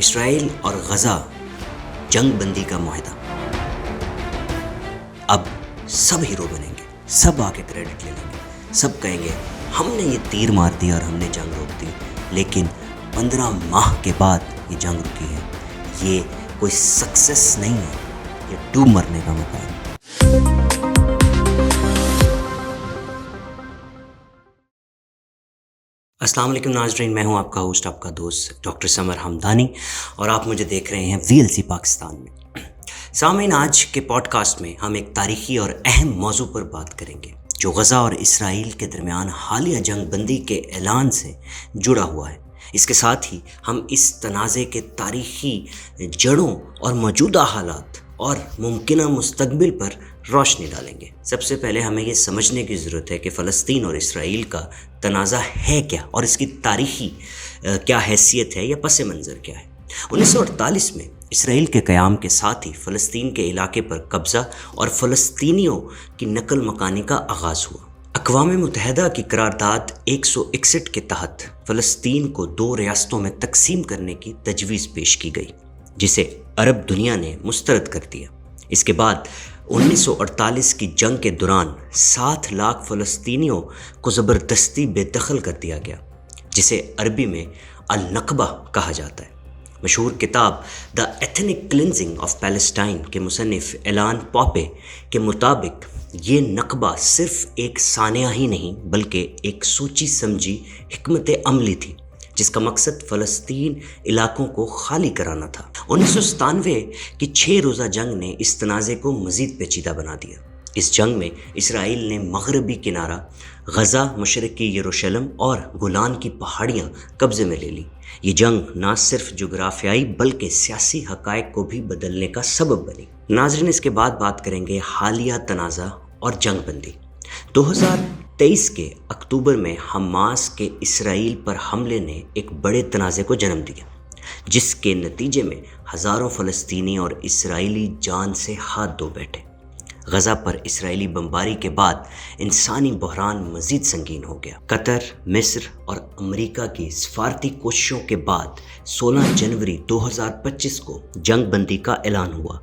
اسرائیل اور غزہ جنگ بندی کا معاہدہ. اب سب ہیرو بنیں گے, سب آ کے کریڈٹ لے لیں گے, سب کہیں گے ہم نے یہ تیر مار دیا اور ہم نے جنگ روک دی, لیکن 15 ماہ کے بعد یہ جنگ رکی ہے. یہ کوئی سکسیس نہیں ہے, یہ ڈوب مرنے کا موقع ہے. السلام علیکم ناظرین, میں ہوں آپ کا ہوسٹ, آپ کا دوست ڈاکٹر سمر حمدانی, اور آپ مجھے دیکھ رہے ہیں VLC پاکستان میں. سامعین, آج کے پوڈ کاسٹ میں ہم ایک تاریخی اور اہم موضوع پر بات کریں گے جو غزہ اور اسرائیل کے درمیان حالیہ جنگ بندی کے اعلان سے جڑا ہوا ہے. اس کے ساتھ ہی ہم اس تنازع کے تاریخی جڑوں اور موجودہ حالات اور ممکنہ مستقبل پر روشنی ڈالیں گے. سب سے پہلے ہمیں یہ سمجھنے کی ضرورت ہے کہ فلسطین اور اسرائیل کا تنازع ہے کیا, اور اس کی تاریخی کیا حیثیت ہے یا پس منظر کیا ہے. 1948 میں اسرائیل کے قیام کے ساتھ ہی فلسطین کے علاقے پر قبضہ اور فلسطینیوں کی نقل مکانی کا آغاز ہوا. اقوام متحدہ کی قرارداد 161 کے تحت فلسطین کو 2 ریاستوں میں تقسیم کرنے کی تجویز پیش کی گئی, جسے عرب دنیا نے مسترد کر دیا. اس کے بعد 1948 کی جنگ کے دوران 7 لاکھ فلسطینیوں کو زبردستی بے دخل کر دیا گیا, جسے عربی میں النکبہ کہا جاتا ہے. مشہور کتاب دا ایتھنک کلینزنگ آف پیلسٹائن کے مصنف ایلان پاپے کے مطابق یہ نکبہ صرف ایک سانحہ ہی نہیں بلکہ ایک سوچی سمجھی حکمت عملی تھی, جس کا مقصد فلسطین علاقوں کو خالی کرانا تھا. 1997 کی 6 روزہ جنگ نے اس تنازع کو مزید پیچیدہ بنا دیا. اس جنگ میں اسرائیل نے مغربی کنارہ, غزہ, مشرقی یروشلم اور گولان کی پہاڑیاں قبضے میں لے لی. یہ جنگ نہ صرف جغرافیائی بلکہ سیاسی حقائق کو بھی بدلنے کا سبب بنی. ناظرین, اس کے بعد بات کریں گے حالیہ تنازع اور جنگ بندی. 2023 کے اکتوبر میں حماس کے اسرائیل پر حملے نے ایک بڑے تنازع کو جنم دیا, جس کے نتیجے میں ہزاروں فلسطینی اور اسرائیلی جان سے ہاتھ دھو بیٹھے. غزہ پر اسرائیلی بمباری کے بعد انسانی بحران مزید سنگین ہو گیا. قطر, مصر اور امریکہ کی سفارتی کوششوں کے بعد 16 جنوری 2025 کو جنگ بندی کا اعلان ہوا.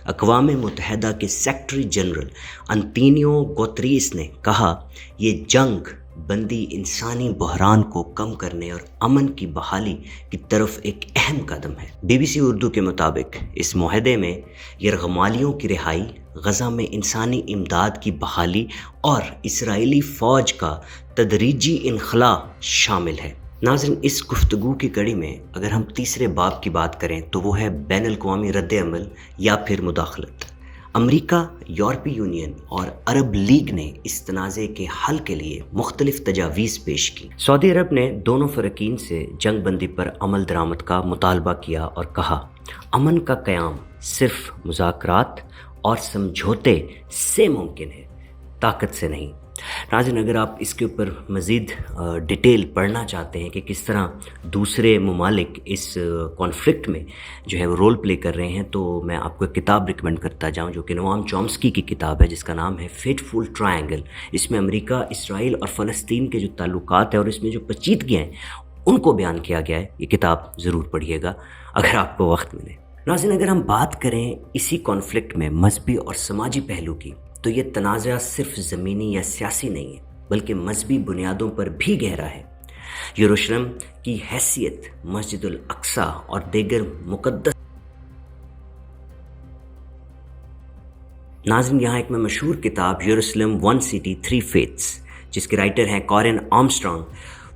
اقوام متحدہ کے سیکرٹری جنرل انتونیو گوتریس نے کہا, یہ جنگ بندی انسانی بحران کو کم کرنے اور امن کی بحالی کی طرف ایک اہم قدم ہے. BBC اردو کے مطابق اس معاہدے میں یرغمالیوں کی رہائی, غزہ میں انسانی امداد کی بحالی اور اسرائیلی فوج کا تدریجی انخلاء شامل ہے. ناظرین, اس گفتگو کی کڑی میں اگر ہم تیسرے باب کی بات کریں تو وہ ہے بین الاقوامی رد عمل یا پھر مداخلت. امریکہ, یورپی یونین اور عرب لیگ نے اس تنازع کے حل کے لیے مختلف تجاویز پیش کی. سعودی عرب نے دونوں فریقین سے جنگ بندی پر عمل درآمد کا مطالبہ کیا اور کہا, امن کا قیام صرف مذاکرات اور سمجھوتے سے ممکن ہے, طاقت سے نہیں. ناظرین, اگر آپ اس کے اوپر مزید ڈیٹیل پڑھنا چاہتے ہیں کہ کس طرح دوسرے ممالک اس کانفلکٹ میں جو ہے وہ رول پلے کر رہے ہیں, تو میں آپ کو ایک کتاب ریکمینڈ کرتا جاؤں جو کہ نوام چومسکی کی کتاب ہے, جس کا نام ہے فیٹفل ٹرائنگل. اس میں امریکہ, اسرائیل اور فلسطین کے جو تعلقات ہیں اور اس میں جو پیچیدگیاں ہیں ان کو بیان کیا گیا ہے. یہ کتاب ضرور پڑھیے گا اگر آپ کو وقت ملے. ناظرین, اگر ہم بات کریں اسی کانفلکٹ میں مذہبی اور سماجی پہلو کی, تو یہ تنازع صرف زمینی یا سیاسی نہیں ہے بلکہ مذہبی بنیادوں پر بھی گہرا ہے. یروشلم کی حیثیت, مسجد الاقصی اور دیگر مقدس. ناظرین, یہاں ایک میں مشہور کتاب یروشلم 1 City 3 Faiths جس کے رائٹر ہیں کورن آرمسٹرانگ,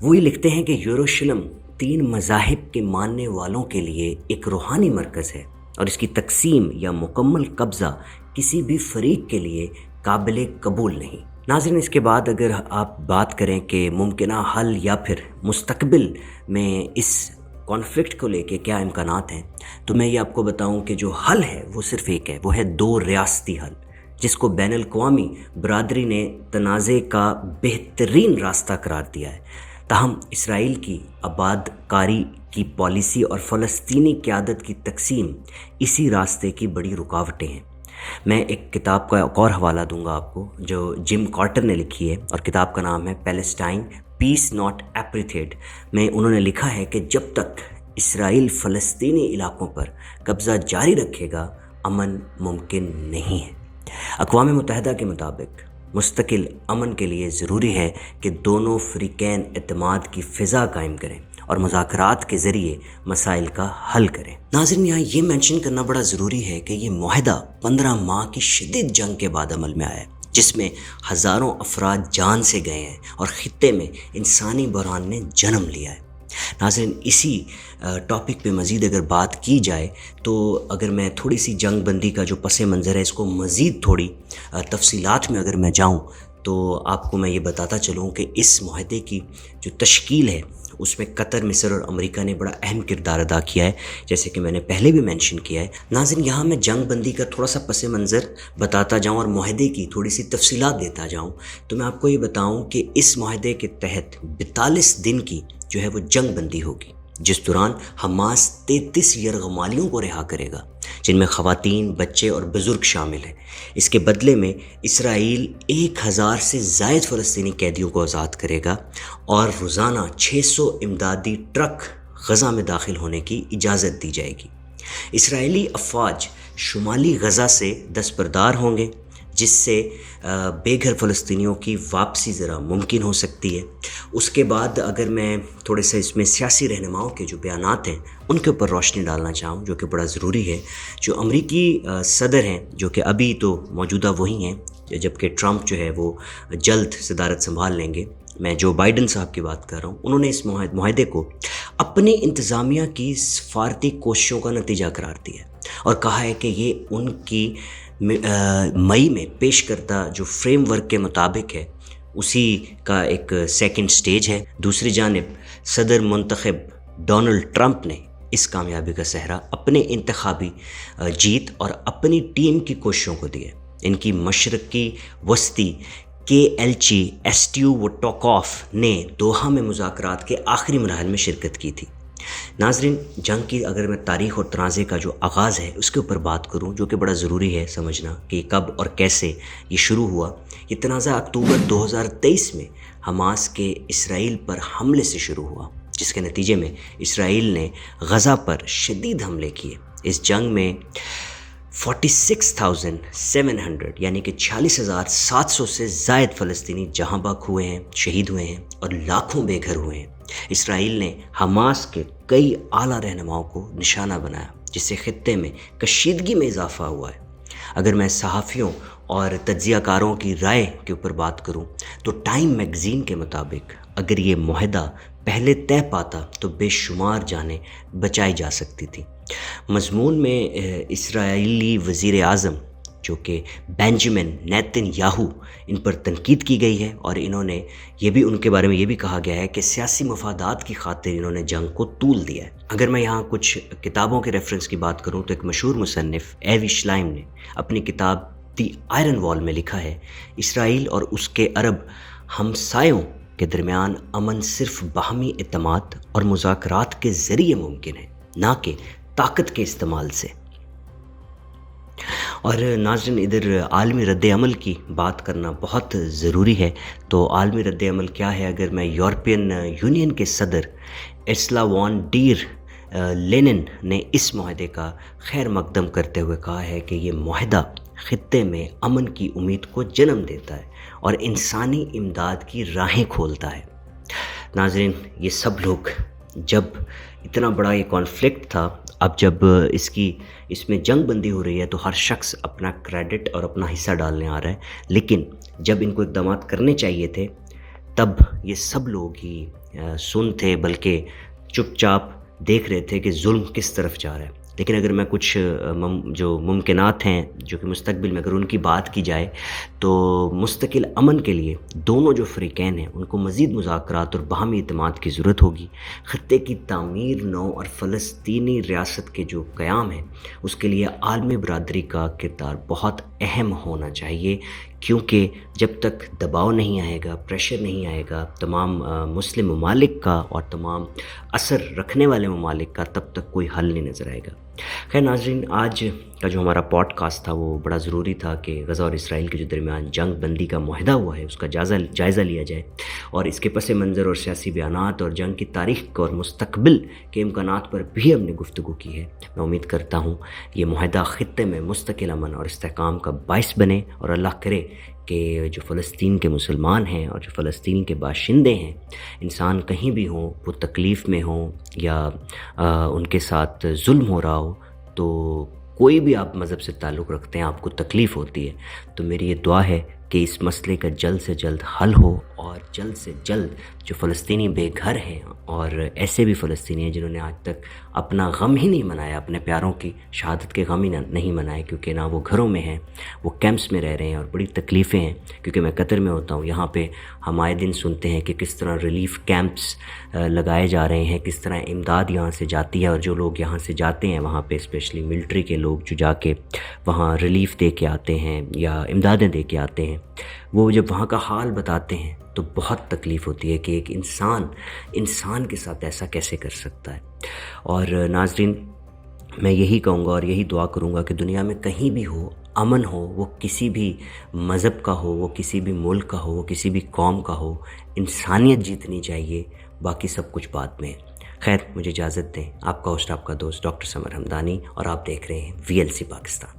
وہ یہ لکھتے ہیں کہ یروشلم 3 مذاہب کے ماننے والوں کے لیے ایک روحانی مرکز ہے اور اس کی تقسیم یا مکمل قبضہ کسی بھی فریق کے لیے قابل قبول نہیں. ناظرین, اس کے بعد اگر آپ بات کریں کہ ممکنہ حل یا پھر مستقبل میں اس کانفلکٹ کو لے کے کیا امکانات ہیں, تو میں یہ آپ کو بتاؤں کہ جو حل ہے وہ صرف ایک ہے, وہ ہے 2 ریاستی حل, جس کو بین الاقوامی برادری نے تنازع کا بہترین راستہ قرار دیا ہے. تاہم اسرائیل کی آباد کاری کی پالیسی اور فلسطینی قیادت کی تقسیم اسی راستے کی بڑی رکاوٹیں ہیں. میں ایک کتاب کا ایک اور حوالہ دوں گا آپ کو جو جم کارٹر نے لکھی ہے, اور کتاب کا نام ہے پیلسٹائن پیس ناٹ ایپریتھیڈ. میں انہوں نے لکھا ہے کہ جب تک اسرائیل فلسطینی علاقوں پر قبضہ جاری رکھے گا، امن ممکن نہیں ہے۔ اقوام متحدہ کے مطابق مستقل امن کے لیے ضروری ہے کہ دونوں فریقین اعتماد کی فضا قائم کریں اور مذاکرات کے ذریعے مسائل کا حل کریں۔ ناظرین، یہاں یہ مینشن کرنا بڑا ضروری ہے کہ یہ معاہدہ 15 ماہ کی شدید جنگ کے بعد عمل میں آیا ہے، جس میں ہزاروں افراد جان سے گئے ہیں اور خطے میں انسانی بحران نے جنم لیا ہے۔ ناظرین، اسی ٹاپک پہ مزید اگر بات کی جائے تو اگر میں تھوڑی سی جنگ بندی کا جو پس منظر ہے اس کو مزید تھوڑی تفصیلات میں اگر میں جاؤں تو آپ کو میں یہ بتاتا چلوں کہ اس معاہدے کی جو تشکیل ہے اس میں قطر، مصر اور امریکہ نے بڑا اہم کردار ادا کیا ہے، جیسے کہ میں نے پہلے بھی مینشن کیا ہے۔ ناظرین، یہاں میں جنگ بندی کا تھوڑا سا پس منظر بتاتا جاؤں اور معاہدے کی تھوڑی سی تفصیلات دیتا جاؤں تو میں آپ کو یہ بتاؤں کہ اس معاہدے کے تحت 42 دن کی جو ہے وہ جنگ بندی ہوگی، جس دوران حماس 33 یرغمالیوں کو رہا کرے گا، جن میں خواتین، بچے اور بزرگ شامل ہیں۔ اس کے بدلے میں اسرائیل 1000 سے زائد فلسطینی قیدیوں کو آزاد کرے گا اور روزانہ 600 امدادی ٹرک غزہ میں داخل ہونے کی اجازت دی جائے گی۔ اسرائیلی افواج شمالی غزہ سے دستبردار ہوں گے، جس سے بے گھر فلسطینیوں کی واپسی ذرا ممکن ہو سکتی ہے۔ اس کے بعد اگر میں تھوڑے سے اس میں سیاسی رہنماؤں کے جو بیانات ہیں ان کے اوپر روشنی ڈالنا چاہوں، جو کہ بڑا ضروری ہے۔ جو امریکی صدر ہیں، جو کہ ابھی تو موجودہ وہی ہیں، جبکہ ٹرمپ جو ہے وہ جلد صدارت سنبھال لیں گے، میں جو بائیڈن صاحب کی بات کر رہا ہوں، انہوں نے اس معاہدے کو اپنی انتظامیہ کی سفارتی کوششوں کا نتیجہ قرار دیا اور کہا ہے کہ یہ ان کی مئی میں پیش کردہ جو فریم ورک کے مطابق ہے اسی کا ایک سیکنڈ سٹیج ہے۔ دوسری جانب صدر منتخب ڈونلڈ ٹرمپ نے اس کامیابی کا سہرا اپنے انتخابی جیت اور اپنی ٹیم کی کوششوں کو دیا۔ ان کی مشرقی وسطی کے ایلچی ایسٹیو وٹوکوف نے دوحہ میں مذاکرات کے آخری مراحل میں شرکت کی تھی۔ ناظرین، جنگ کی اگر میں تاریخ اور تنازع کا جو آغاز ہے اس کے اوپر بات کروں، جو کہ بڑا ضروری ہے سمجھنا کہ کب اور کیسے یہ شروع ہوا۔ یہ تنازع اکتوبر 2023 میں حماس کے اسرائیل پر حملے سے شروع ہوا، جس کے نتیجے میں اسرائیل نے غزہ پر شدید حملے کیے۔ اس جنگ میں 46,700 یعنی کہ 46,700 سے زائد فلسطینی جہاں بحق ہوئے ہیں، شہید ہوئے ہیں اور لاکھوں بے گھر ہوئے ہیں۔ اسرائیل نے حماس کے کئی اعلیٰ رہنماؤں کو نشانہ بنایا، جس سے خطے میں کشیدگی میں اضافہ ہوا ہے۔ اگر میں صحافیوں اور تجزیہ کاروں کی رائے کے اوپر بات کروں تو ٹائم میگزین کے مطابق اگر یہ معاہدہ پہلے طے پاتا تو بے شمار جانیں بچائی جا سکتی تھی۔ مضمون میں اسرائیلی وزیر اعظم جو کہ بینجامن نیتن یاہو، ان پر تنقید کی گئی ہے اور انہوں نے یہ بھی ان کے بارے میں یہ بھی کہا گیا ہے کہ سیاسی مفادات کی خاطر انہوں نے جنگ کو طول دیا ہے۔ اگر میں یہاں کچھ کتابوں کے ریفرنس کی بات کروں تو ایک مشہور مصنف ایوی شلائم نے اپنی کتاب دی آئرن وال میں لکھا ہے، اسرائیل اور اس کے عرب ہمسایوں کے درمیان امن صرف باہمی اعتماد اور مذاکرات کے ذریعے ممکن ہے، نہ کہ طاقت کے استعمال سے۔ اور ناظرین، ادھر عالمی رد عمل کی بات کرنا بہت ضروری ہے۔ تو عالمی رد عمل کیا ہے؟ اگر میں یورپین یونین کے صدر ارسلا وان ڈیر لینن نے اس معاہدے کا خیر مقدم کرتے ہوئے کہا ہے کہ یہ معاہدہ خطے میں امن کی امید کو جنم دیتا ہے اور انسانی امداد کی راہیں کھولتا ہے۔ ناظرین، یہ سب لوگ جب اتنا بڑا یہ کانفلکٹ تھا، اب جب اس میں جنگ بندی ہو رہی ہے تو ہر شخص اپنا کریڈٹ اور اپنا حصہ ڈالنے آ رہا ہے، لیکن جب ان کو اقدامات کرنے چاہیے تھے تب یہ سب لوگ ہی سن تھے، بلکہ چپ چاپ دیکھ رہے تھے کہ ظلم کس طرف جا رہا ہے۔ لیکن اگر میں کچھ جو ممکنات ہیں جو کہ مستقبل میں اگر ان کی بات کی جائے تو مستقل امن کے لیے دونوں جو فریقین ہیں ان کو مزید مذاکرات اور باہمی اعتماد کی ضرورت ہوگی۔ خطے کی تعمیر نو اور فلسطینی ریاست کے جو قیام ہے اس کے لیے عالمی برادری کا کردار بہت اہم ہونا چاہیے، کیونکہ جب تک دباؤ نہیں آئے گا، پریشر نہیں آئے گا تمام مسلم ممالک کا اور تمام اثر رکھنے والے ممالک کا، تب تک کوئی حل نہیں نظر آئے گا۔ خیر ناظرین، آج کا جو ہمارا پوڈ کاسٹ تھا وہ بڑا ضروری تھا کہ غزہ اور اسرائیل کے جو درمیان جنگ بندی کا معاہدہ ہوا ہے اس کا جائزہ لیا جائے، اور اس کے پس منظر اور سیاسی بیانات اور جنگ کی تاریخ اور مستقبل کے امکانات پر بھی ہم نے گفتگو کی ہے۔ میں امید کرتا ہوں یہ معاہدہ خطے میں مستقل امن اور استحکام کا باعث بنے، اور اللہ کرے کہ جو فلسطین کے مسلمان ہیں اور جو فلسطین کے باشندے ہیں، انسان کہیں بھی ہوں، وہ تکلیف میں ہوں یا ان کے ساتھ ظلم ہو رہا ہو، تو کوئی بھی آپ مذہب سے تعلق رکھتے ہیں، آپ کو تکلیف ہوتی ہے، تو میری یہ دعا ہے کہ اس مسئلے کا جلد سے جلد حل ہو، اور جلد سے جلد جو فلسطینی بے گھر ہیں اور ایسے بھی فلسطینی ہیں جنہوں نے آج تک اپنا غم ہی نہیں منایا، اپنے پیاروں کی شہادت کے غم ہی نہیں منائے، کیونکہ نہ وہ گھروں میں ہیں، وہ کیمپس میں رہ رہے ہیں اور بڑی تکلیفیں ہیں۔ کیونکہ میں قطر میں ہوتا ہوں، یہاں پہ ہم آئے دن سنتے ہیں کہ کس طرح ریلیف کیمپس لگائے جا رہے ہیں، کس طرح امداد یہاں سے جاتی ہے، اور جو لوگ یہاں سے جاتے ہیں وہاں پہ اسپیشلی ملٹری کے لوگ جو جا کے وہاں ریلیف دے کے آتے ہیں یا امدادیں دے کے آتے ہیں، وہ جب وہاں کا حال بتاتے ہیں تو بہت تکلیف ہوتی ہے کہ ایک انسان کے ساتھ ایسا کیسے کر سکتا ہے۔ اور ناظرین، میں یہی کہوں گا اور یہی دعا کروں گا کہ دنیا میں کہیں بھی ہو، امن ہو، وہ کسی بھی مذہب کا ہو، وہ کسی بھی ملک کا ہو، وہ کسی بھی قوم کا ہو، انسانیت جیتنی چاہیے، باقی سب کچھ بعد میں۔ خیر، مجھے اجازت دیں، آپ کا ہوسٹ، آپ کا دوست ڈاکٹر سمر ہمدانی، اور آپ دیکھ رہے ہیں VLC پاکستان۔